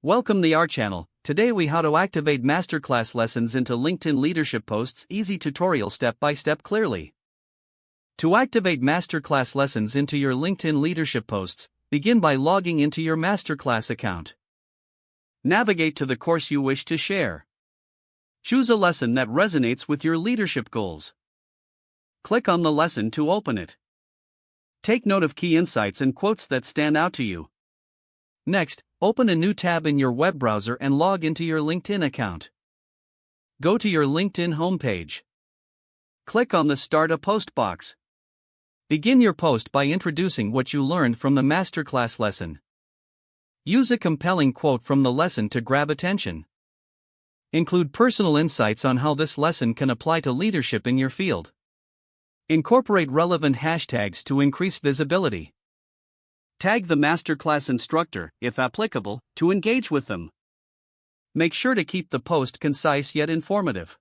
Welcome to our channel. Today we how to activate MasterClass lessons into LinkedIn leadership posts. Easy tutorial step by step clearly. To activate MasterClass lessons into your LinkedIn leadership posts, begin by logging into your MasterClass account. Navigate to the course you wish to share. Choose a lesson that resonates with your leadership goals. Click on the lesson to open it. Take note of key insights and quotes that stand out to you. Next, open a new tab in your web browser and log into your LinkedIn account. Go to your LinkedIn homepage. Click on the Start a Post box. Begin your post by introducing what you learned from the MasterClass lesson. Use a compelling quote from the lesson to grab attention. Include personal insights on how this lesson can apply to leadership in your field. Incorporate relevant hashtags to increase visibility. Tag the MasterClass instructor, if applicable, to engage with them. Make sure to keep the post concise yet informative.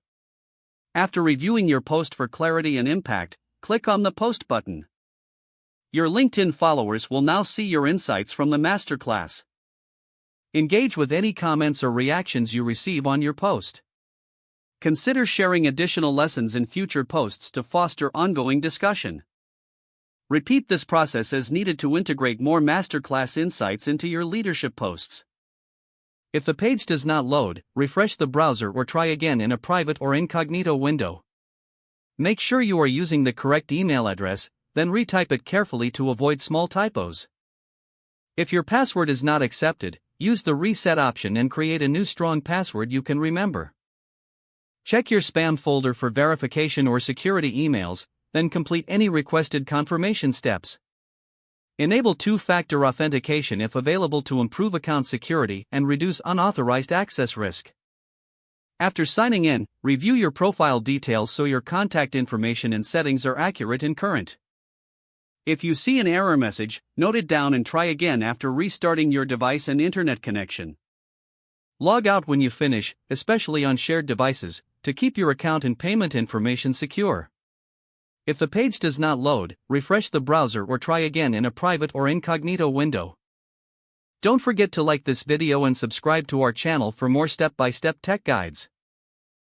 After reviewing your post for clarity and impact, click on the Post button. Your LinkedIn followers will now see your insights from the MasterClass. Engage with any comments or reactions you receive on your post. Consider sharing additional lessons in future posts to foster ongoing discussion. Repeat this process as needed to integrate more MasterClass insights into your leadership posts. If the page does not load, refresh the browser or try again in a private or incognito window. Make sure you are using the correct email address, then retype it carefully to avoid small typos. If your password is not accepted, use the reset option and create a new strong password you can remember. Check your spam folder for verification or security emails, then complete any requested confirmation steps. Enable two-factor authentication if available to improve account security and reduce unauthorized access risk. After signing in, review your profile details so your contact information and settings are accurate and current. If you see an error message, note it down and try again after restarting your device and internet connection. Log out when you finish, especially on shared devices, to keep your account and payment information secure. If the page does not load, refresh the browser or try again in a private or incognito window. Don't forget to like this video and subscribe to our channel for more step-by-step tech guides.